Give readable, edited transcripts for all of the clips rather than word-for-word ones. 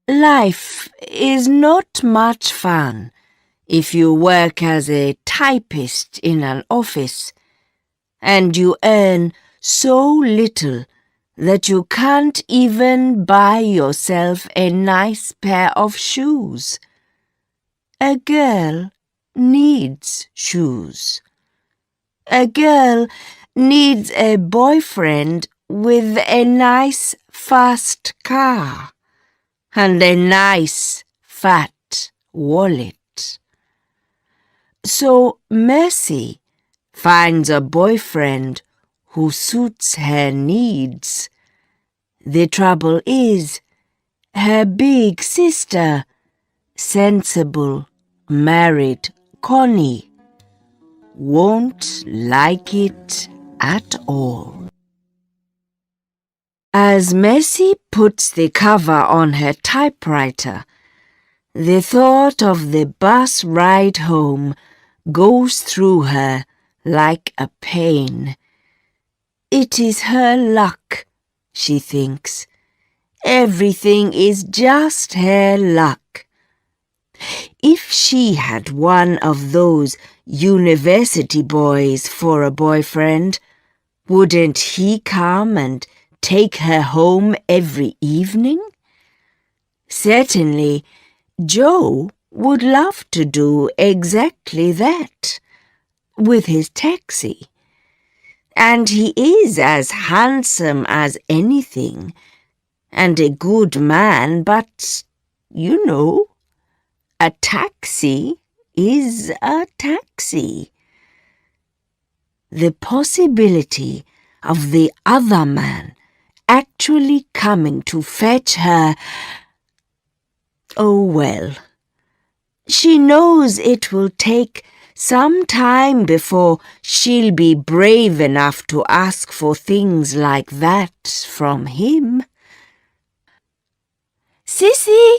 Life is not much fun if you work as a typist in an office and you earn so little that you can't even buy yourself a nice pair of shoes. A girl needs shoes. A girl needs a boyfriend with a nice fast car and a nice fat wallet. So Mercy finds a boyfriend who suits her needs. The trouble is, her big sister, sensible, married Connie, won't like it at all. As Mercy puts the cover on her typewriter, the thought of the bus ride home goes through her like a pain. It is her luck, she thinks. Everything is just her luck. If she had one of those university boys for a boyfriend, wouldn't he come and take her home every evening? Certainly, Joe would love to do exactly that with his taxi. And he is as handsome as anything, and a good man, but, you know, a taxi is a taxi. The possibility of the other man actually coming to fetch her, oh well. She knows it will take some time before she'll be brave enough to ask for things like that from him. "Sissy,"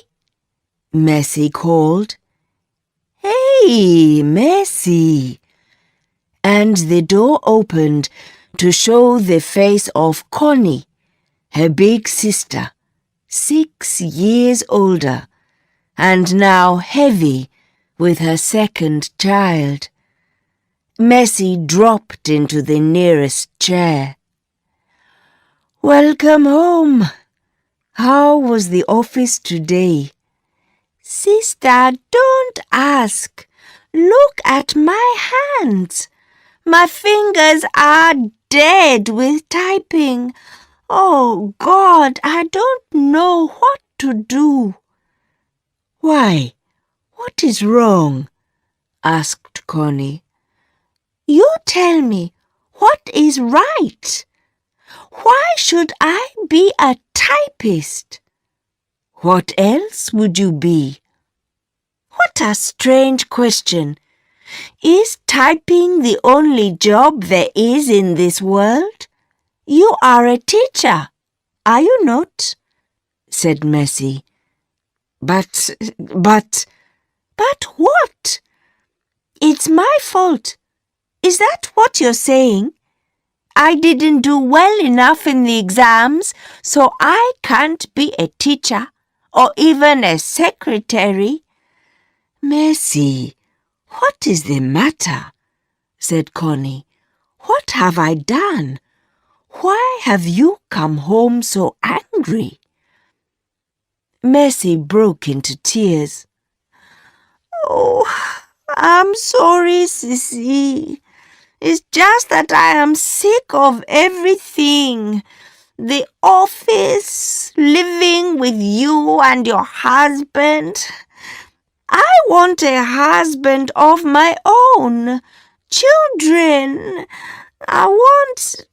Mercy called. "Hey, Mercy!" And the door opened to show the face of Connie, her big sister, 6 years older, and now heavy with her second child. Mercy dropped into the nearest chair. "Welcome home. How was the office today?" "Sister, don't ask. Look at my hands. My fingers are dead with typing. Oh, God, I don't know what to do." "Why, what is wrong?" asked Connie. "You tell me, what is right? Why should I be a typist?" "What else would you be?" "What a strange question. Is typing the only job there is in this world? You are a teacher, are you not?" said Mercy. But what? It's my fault. Is that what you're saying? I didn't do well enough in the exams, so I can't be a teacher or even a secretary. "Mercy, what is the matter?" said Connie. "What have I done? Why have you come home so angry?" Mercy broke into tears. "Oh, I'm sorry, Sissy. It's just that I am sick of everything. The office, living with you and your husband. I want a husband of my own. Children. I want...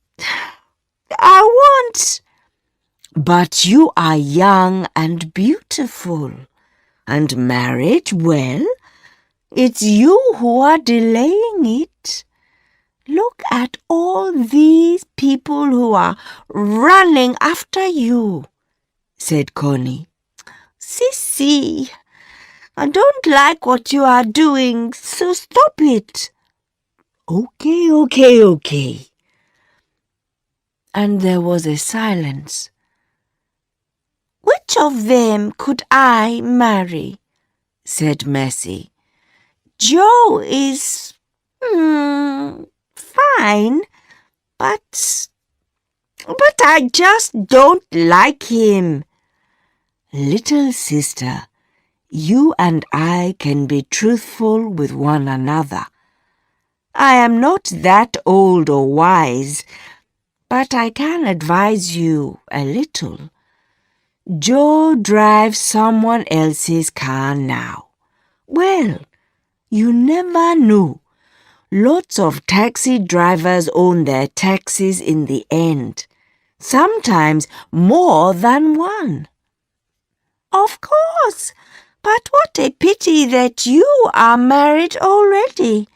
"But you are young and beautiful, and married well. It's you who are delaying it. Look at all these people who are running after you," said Connie. "Sissy, I don't like what you are doing, so stop it." Okay. And there was a silence. Which of them could I marry? Said Mercy. Joe is fine, but I just don't like him. Little sister, you and I can be truthful with one another. I am not that old or wise, but I can advise you a little. Joe drives someone else's car now. Well, you never know. Lots of taxi drivers own their taxis in the end. Sometimes more than one. Of course, but what a pity that you are married already,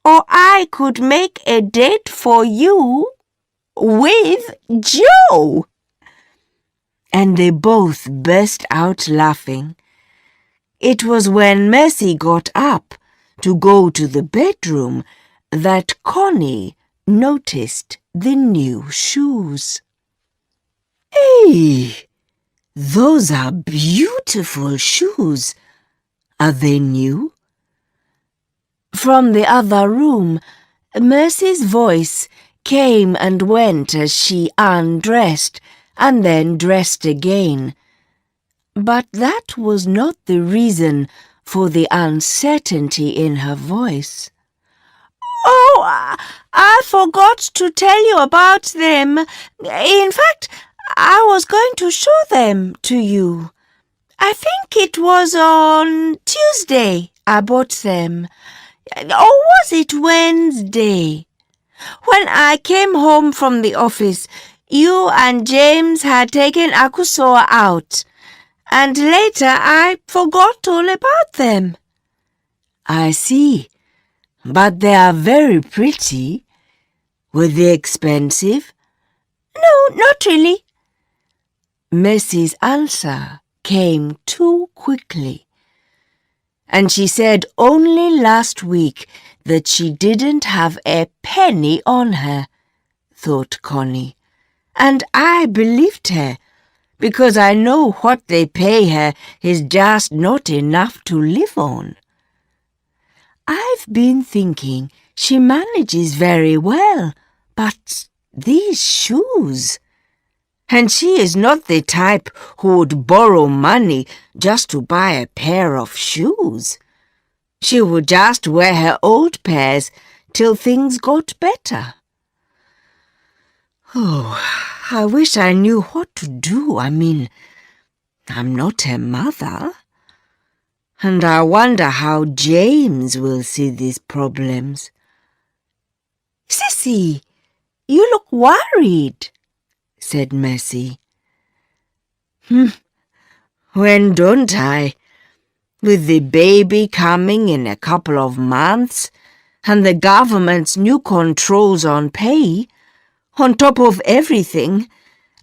or I could make a date for you with Joe. And they both burst out laughing. It was when Mercy got up to go to the bedroom that Connie noticed the new shoes. Hey, those are beautiful shoes. Are they new? From the other room, Mercy's voice came and went as she undressed and then dressed again. But that was not the reason for the uncertainty in her voice. Oh, I forgot to tell you about them. In fact, I was going to show them to you. I think it was on Tuesday I bought them. Or was it Wednesday? When I came home from the office, you and James had taken Akusoa out, and later I forgot all about them. I see, but they are very pretty. Were they expensive? No, not really. Mercy's answer came too quickly, and she said only last week that she didn't have a penny on her, thought Connie. And I believed her, because I know what they pay her is just not enough to live on. I've been thinking she manages very well, but these shoes... And she is not the type who would borrow money just to buy a pair of shoes. She would just wear her old pairs till things got better. Oh, I wish I knew what to do. I mean, I'm not her mother. And I wonder how James will see these problems. Sissy, you look worried, said Mercy. When don't I? With the baby coming in a couple of months and the government's new controls on pay, on top of everything,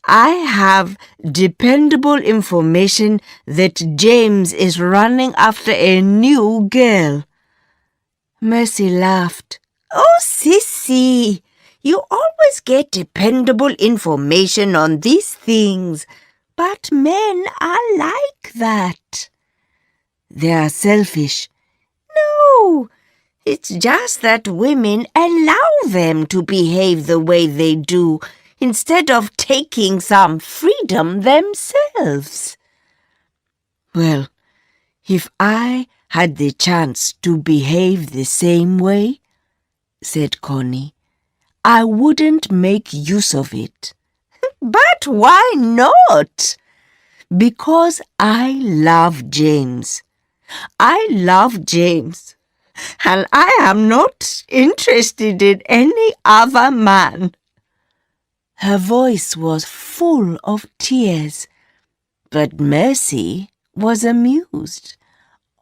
I have dependable information that James is running after a new girl. Mercy laughed. Oh, Sissy, you always get dependable information on these things, but men are like that. They are selfish. No, it's just that women allow them to behave the way they do instead of taking some freedom themselves. Well, if I had the chance to behave the same way, said Connie, I wouldn't make use of it. But why not? Because I love James. I love James, and I am not interested in any other man. Her voice was full of tears, but Mercy was amused.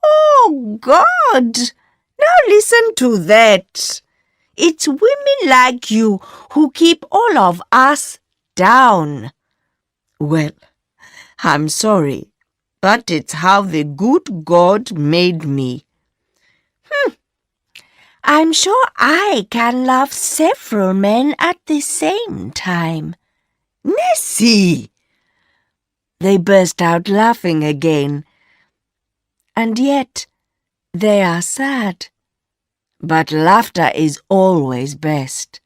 Oh, God! Now listen to that. It's women like you who keep all of us down. Well, I'm sorry, but it's how the good God made me. I'm sure I can love several men at the same time. Nessie! They burst out laughing again. And yet they are sad. But laughter is always best.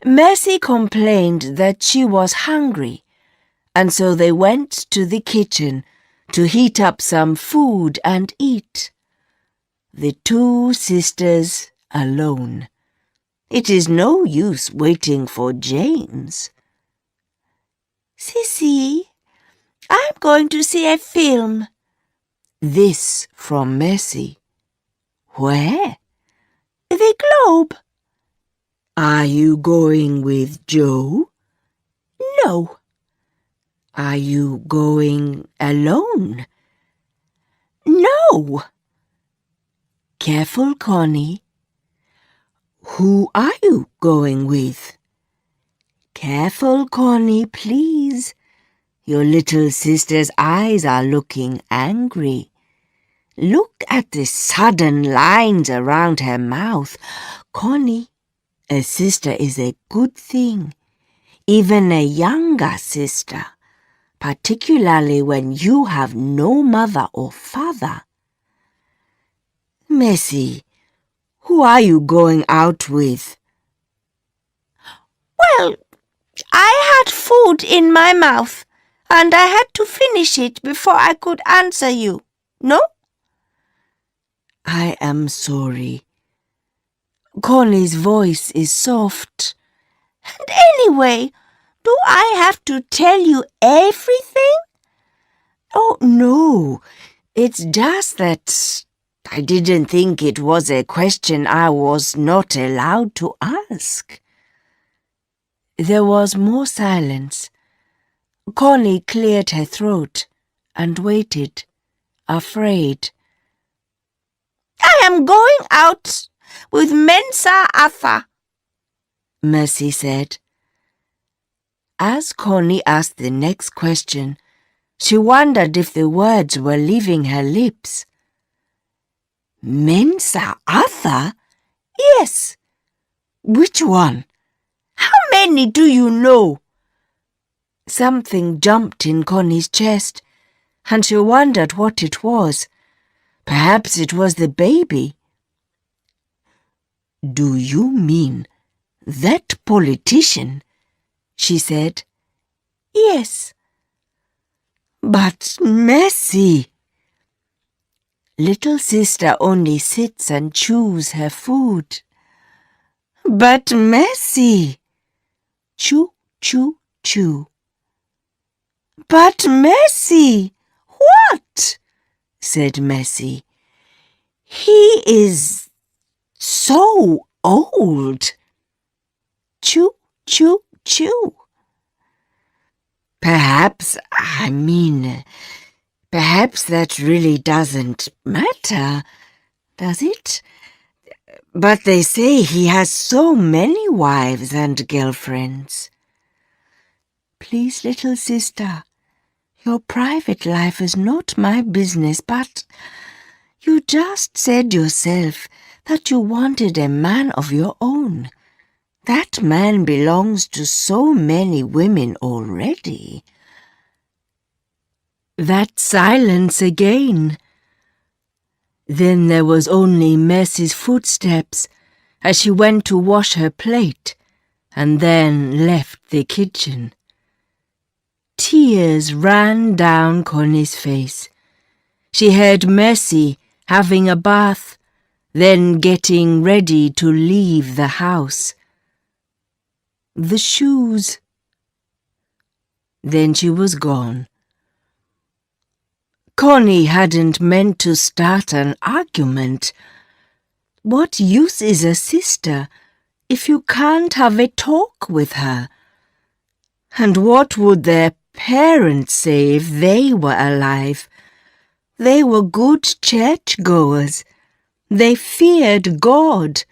Mercy complained that she was hungry, and so they went to the kitchen to heat up some food and eat. The two sisters alone. It is no use waiting for James. Sissy, I'm going to see a film. This from Mercy. Where? The Globe. Are you going with Joe? No. Are you going alone? No. Careful, Connie. Who are you going with? Careful, Connie, please. Your little sister's eyes are looking angry. Look at the sudden lines around her mouth. Connie, a sister is a good thing, even a younger sister, particularly when you have no mother or father. Mercy, who are you going out with? Well, I had food in my mouth, and I had to finish it before I could answer you. No? I am sorry. Connie's voice is soft. And anyway, do I have to tell you everything? Oh, no. It's just that I didn't think it was a question I was not allowed to ask. There was more silence. Connie cleared her throat and waited, afraid. I am going out with Mensa Arthur, Mercy said. As Connie asked the next question, she wondered if the words were leaving her lips. Mensa Arthur? Yes. Which one? How many do you know? Something jumped in Connie's chest, and she wondered what it was. Perhaps it was the baby. Do you mean that politician? She said. Yes. But Mercy. Little sister only sits and chews her food. But Mercy. Chew, chew, chew. But Mercy. What? Said Mercy. He is so old. Chew, chew, chew. Perhaps that really doesn't matter, does it? But they say he has so many wives and girlfriends. Please, little sister, your private life is not my business, but you just said yourself that you wanted a man of your own. That man belongs to so many women already. That silence again. Then there was only Mercy's footsteps as she went to wash her plate and then left the kitchen. Tears ran down Connie's face. She heard Mercy having a bath, then getting ready to leave the house. The shoes. Then she was gone. Connie hadn't meant to start an argument. What use is a sister if you can't have a talk with her? And what would their parents say if they were alive? They were good churchgoers. They feared God.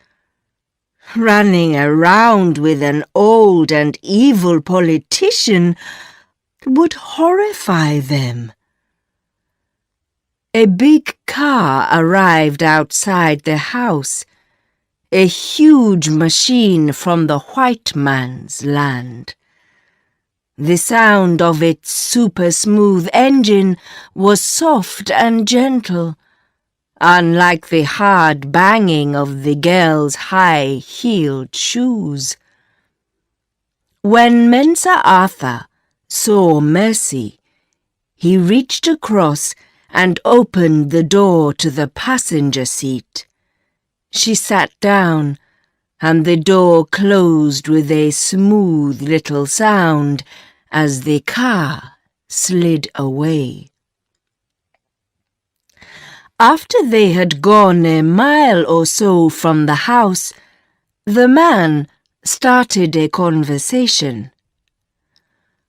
Running around with an old and evil politician would horrify them. A big car arrived outside the house, a huge machine from the white man's land. The sound of its super-smooth engine was soft and gentle, unlike the hard banging of the girl's high-heeled shoes. When Mensa Arthur saw Mercy, he reached across and opened the door to the passenger seat. She sat down, and the door closed with a smooth little sound as the car slid away. After they had gone a mile or so from the house, the man started a conversation.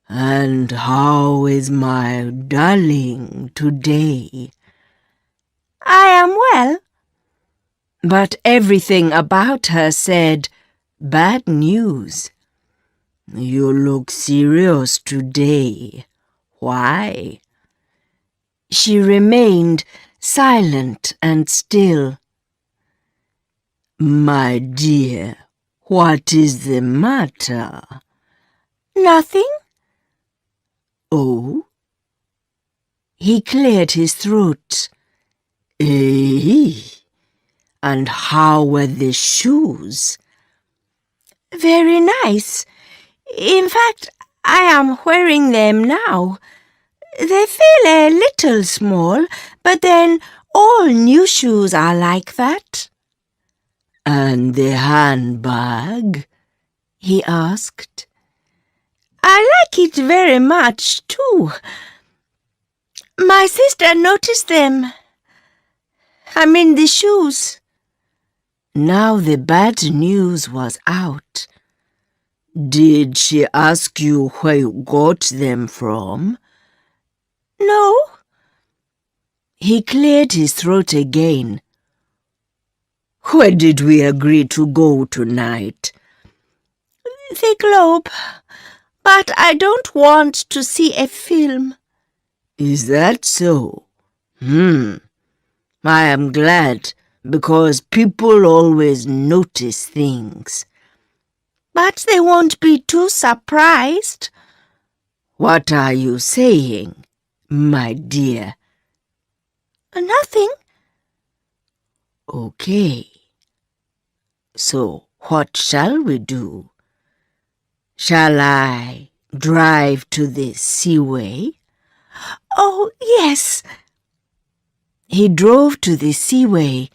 "And how is my darling today?" "I am well." But everything about her said, "Bad news." "You look serious today. Why?" She remained silent and still. "My dear, what is the matter?" "Nothing." "Oh?" He cleared his throat. "Eh? And how were the shoes?" "Very nice. In fact, I am wearing them now. They feel a little small, but then all new shoes are like that." "And the handbag?" he asked. "I like it very much, too. My sister noticed them. I mean the shoes." Now the bad news was out. "Did she ask you where you got them from?" "No." He cleared his throat again. "Where did we agree to go tonight?" "The Globe. But I don't want to see a film." "Is that so? I am glad, because people always notice things." "But they won't be too surprised." "What are you saying, my dear?" "Nothing." "Okay. So what shall we do? Shall I drive to the seaway?" "Oh, yes." He drove to the seaway,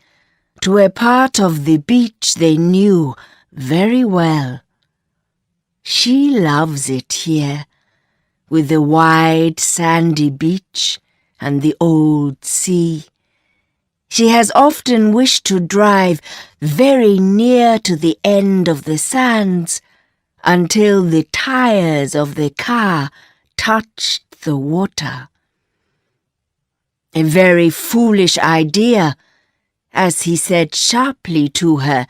to a part of the beach they knew very well. She loves it here, with the wide sandy beach and the old sea. She has often wished to drive very near to the end of the sands until the tires of the car touched the water. A very foolish idea, as he said sharply to her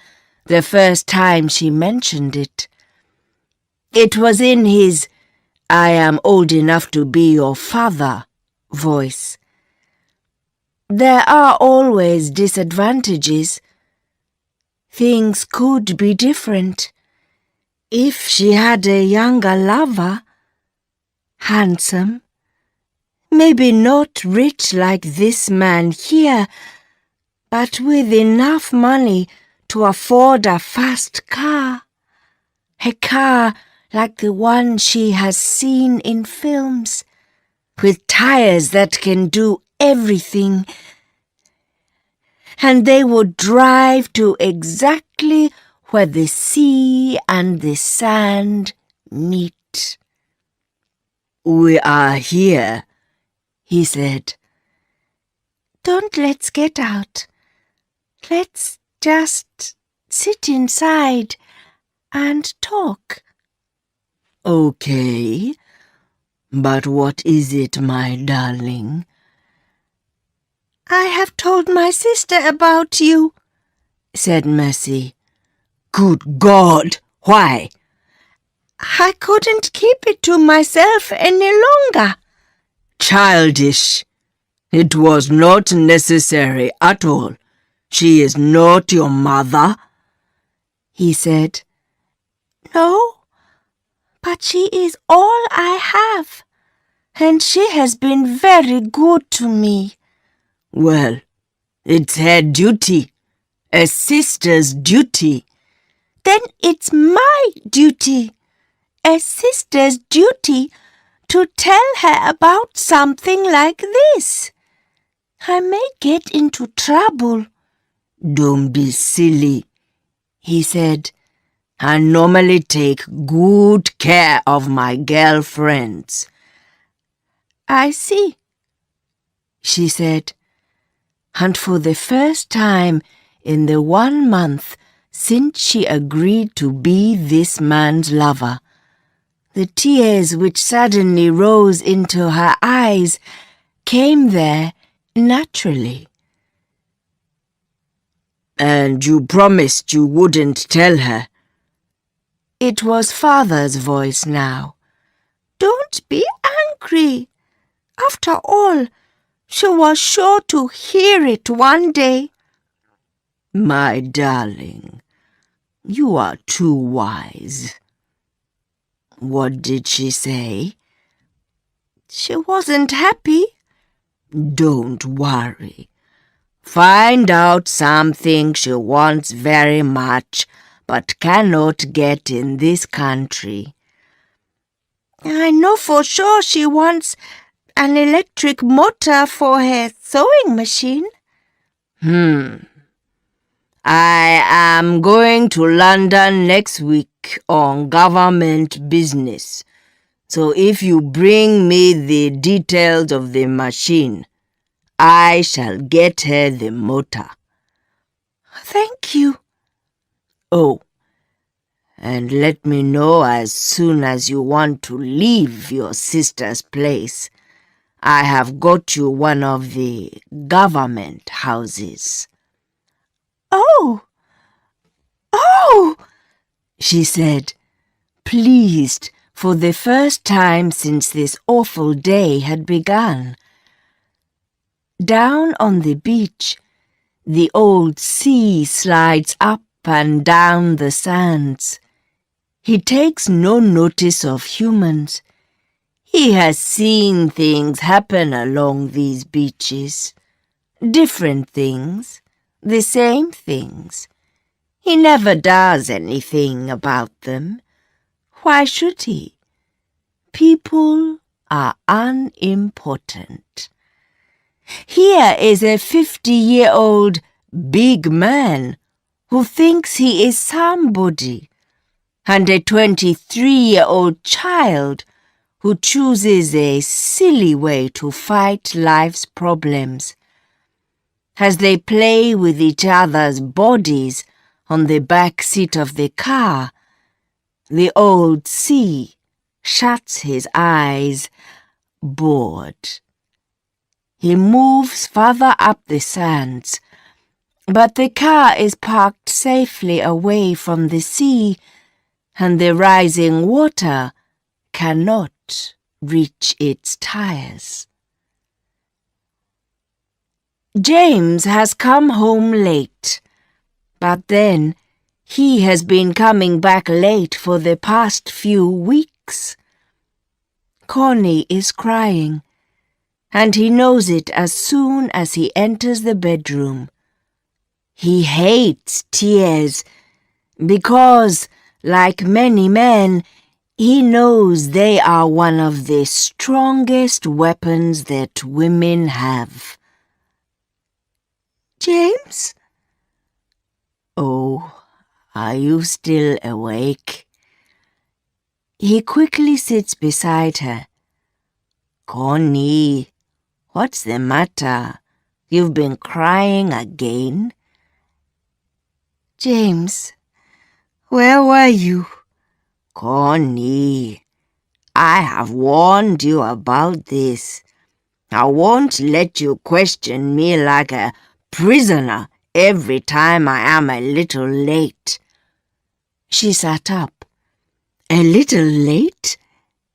the first time she mentioned it. It was in his "I am old enough to be your father" voice. There are always disadvantages. Things could be different. If she had a younger lover, handsome, maybe not rich like this man here, but with enough money to afford a fast car, a car like the one she has seen in films, with tires that can do everything, and they would drive to exactly where the sea and the sand meet. "We are here," he said. "Don't let's get out. Let's just sit inside and talk." "Okay, but what is it, my darling?" "I have told my sister about you," said Mercy. "Good God, why?" "I couldn't keep it to myself any longer." "Childish. It was not necessary at all. She is not your mother," he said. "No, but but she is all I have, and she has been very good to me. Well, it's her duty, a sister's duty. Then it's my duty, a sister's duty, to tell her about something like this. I may get into trouble. Don't be silly, he said. I normally take good care of my girlfriends. I see, she said. And for the first time in the 1 month since she agreed to be this man's lover, the tears which suddenly rose into her eyes came there naturally. And you promised you wouldn't tell her. It was Father's voice now. Don't be angry. After all, she was sure to hear it one day. My darling, you are too wise. What did she say? She wasn't happy. Don't worry. Find out something she wants very much but cannot get in this country. I know for sure she wants an electric motor for her sewing machine. I am going to London next week on government business. So if you bring me the details of the machine, I shall get her the motor. Thank you. Oh, and let me know as soon as you want to leave your sister's place. I have got you one of the government houses. Oh, she said, pleased for the first time since this awful day had begun. Down on the beach, the old sea slides up and down the sands. He takes no notice of humans. He has seen things happen along these beaches. Different things, the same things. He never does anything about them. Why should he? People are unimportant. Here is a 50-year-old big man who thinks he is somebody, and a 23-year-old child who chooses a silly way to fight life's problems. As they play with each other's bodies on the back seat of the car, the old sea shuts his eyes, bored. He moves further up the sands, but the car is parked safely away from the sea, and the rising water cannot reach its tires. James has come home late, but then he has been coming back late for the past few weeks. Connie is crying, and he knows it as soon as he enters the bedroom. He hates tears because, like many men, he knows they are one of the strongest weapons that women have. James? Oh, are you still awake? He quickly sits beside her. Connie, what's the matter? You've been crying again? James, where were you? Connie, I have warned you about this. I won't let you question me like a prisoner every time I am a little late. She sat up. A little late?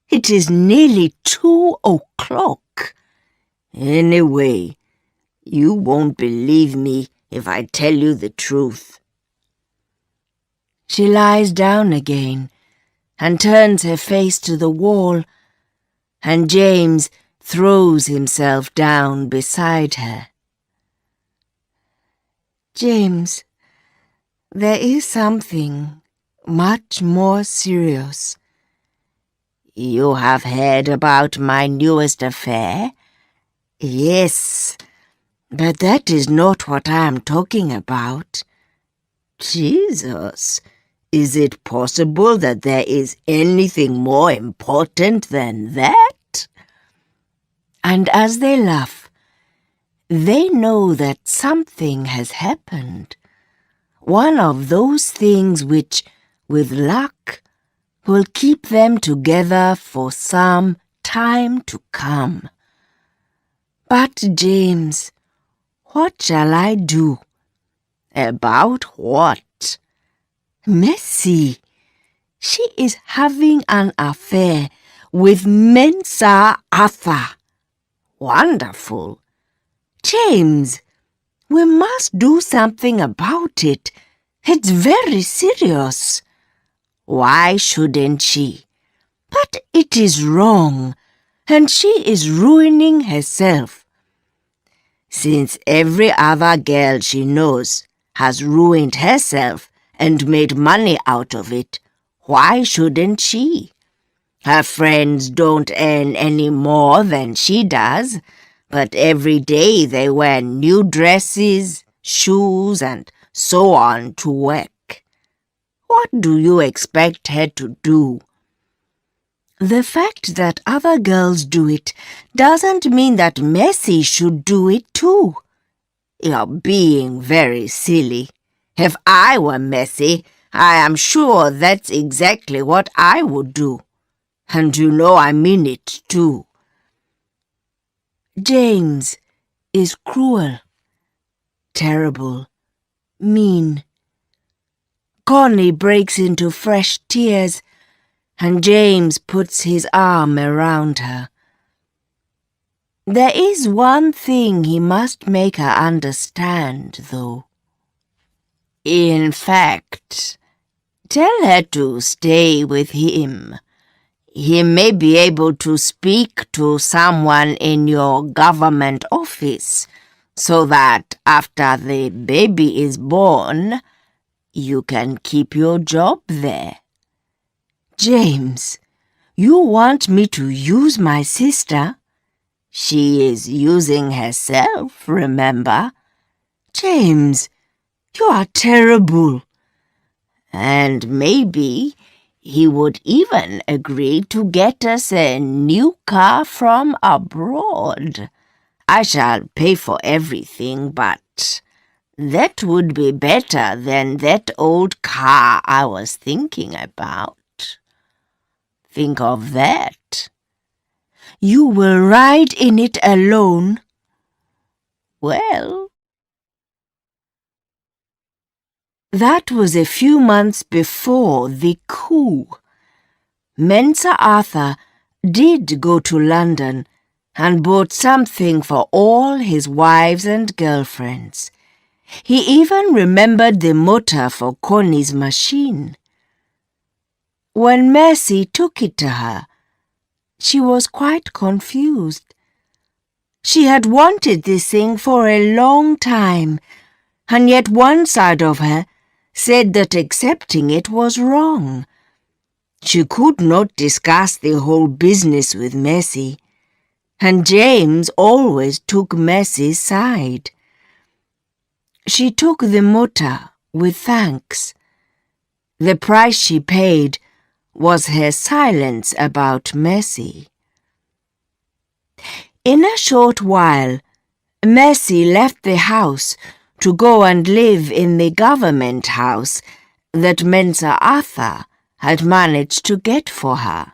It is nearly 2 o'clock. Anyway, you won't believe me if I tell you the truth. She lies down again, and turns her face to the wall, and James throws himself down beside her. James, there is something much more serious. You have heard about my newest affair? Yes, but that is not what I am talking about. Jesus, is it possible that there is anything more important than that? And as they laugh, they know that something has happened. One of those things which, with luck, will keep them together for some time to come. But, James, what shall I do? About what? Mercy. She is having an affair with Mensa Arthur. Wonderful. James, we must do something about it. It's very serious. Why shouldn't she? But it is wrong, and she is ruining herself. Since every other girl she knows has ruined herself and made money out of it, why shouldn't she? Her friends don't earn any more than she does, but every day they wear new dresses, shoes, and so on to work. What do you expect her to do? The fact that other girls do it doesn't mean that Mercy should do it too. You're being very silly. If I were Mercy, I am sure that's exactly what I would do. And you know I mean it too. James is cruel, terrible, mean. Connie breaks into fresh tears, and James puts his arm around her. There is one thing he must make her understand, though. In fact, tell her to stay with him. He may be able to speak to someone in your government office, so that after the baby is born, you can keep your job there. James, you want me to use my sister? She is using herself, remember? James, you are terrible. And maybe he would even agree to get us a new car from abroad. I shall pay for everything, but that would be better than that old car I was thinking about. Think of that. You will ride in it alone? Well, that was a few months before the coup. Mensa Arthur did go to London and bought something for all his wives and girlfriends. He even remembered the motor for Connie's machine. When Mercy took it to her, she was quite confused. She had wanted this thing for a long time, and yet one side of her said that accepting it was wrong. She could not discuss the whole business with Mercy, and James always took Mercy's side. She took the motor with thanks. The price she paid was her silence about Mercy. In a short while, Mercy left the house to go and live in the government house that Mensa Arthur had managed to get for her.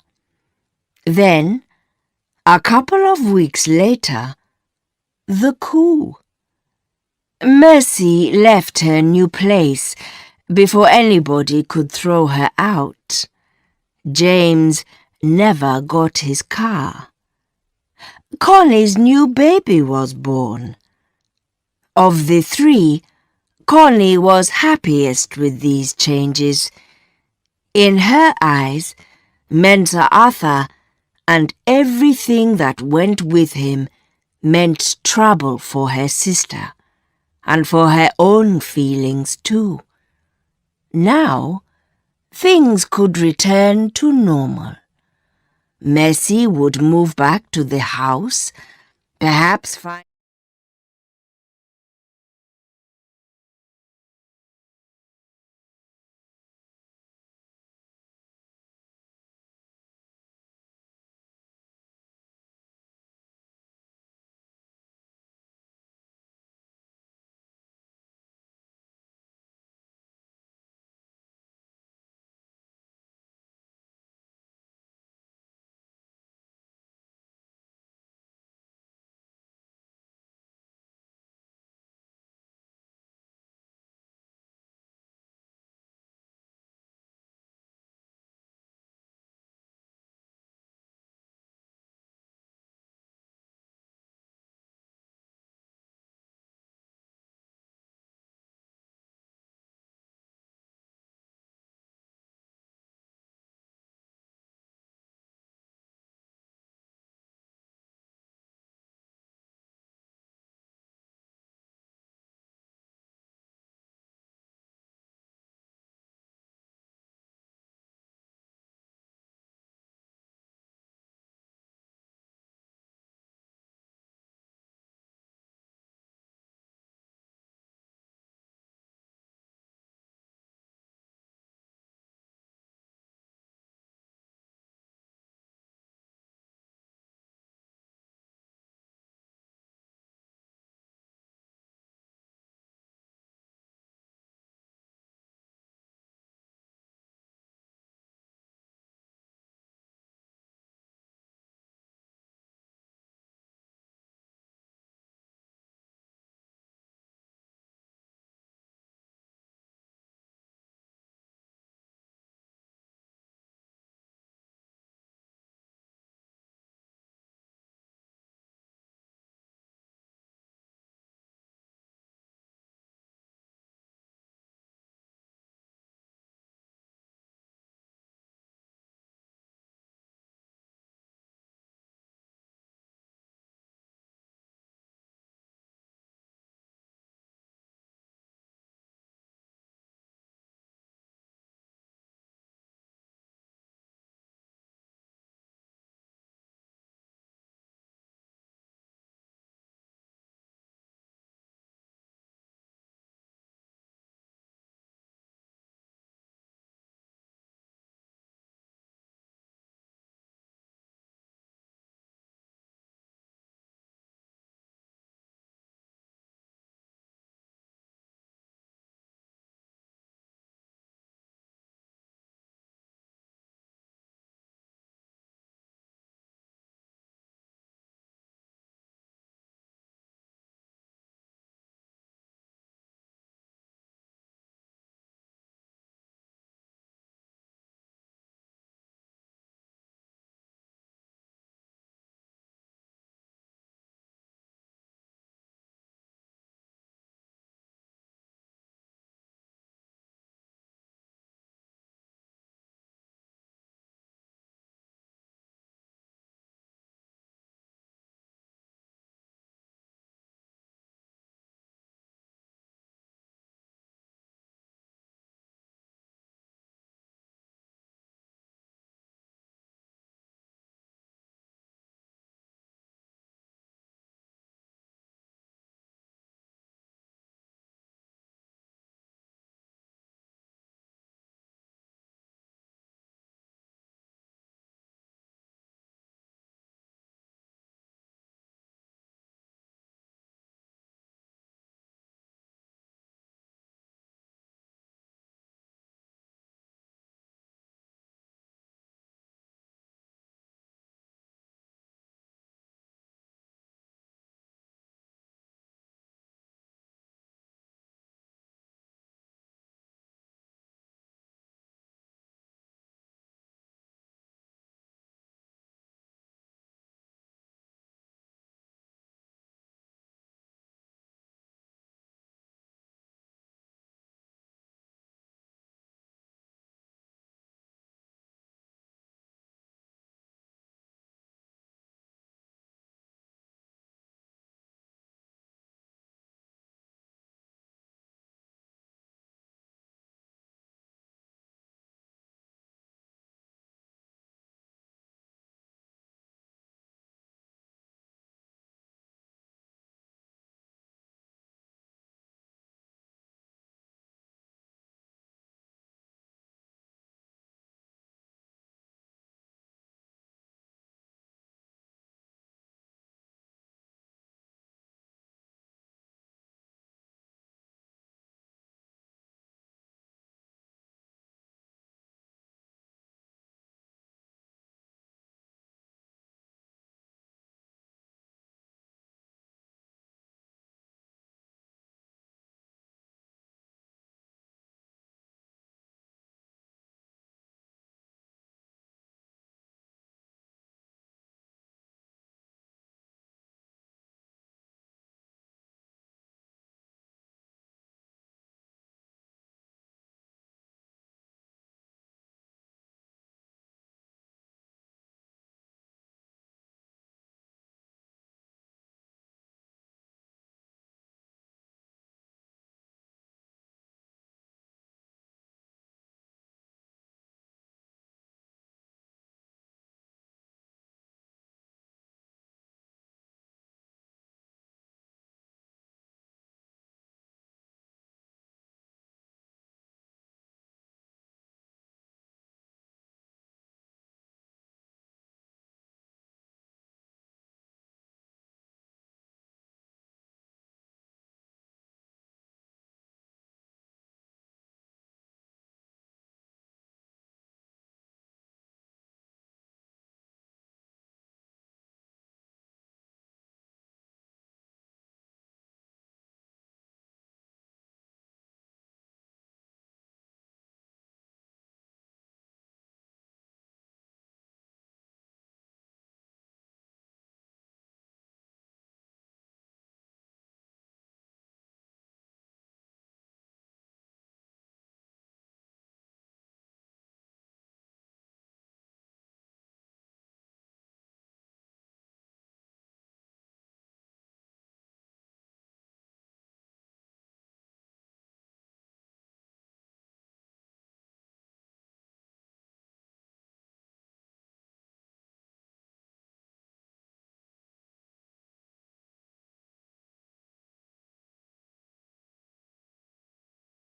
Then, a couple of weeks later, the coup. Mercy left her new place before anybody could throw her out. James never got his car. Connie's new baby was born. Of the three, Connie was happiest with these changes. In her eyes, meant Sir Arthur, and everything that went with him meant trouble for her sister, and for her own feelings too. Now, things could return to normal. Mercy would move back to the house, perhaps find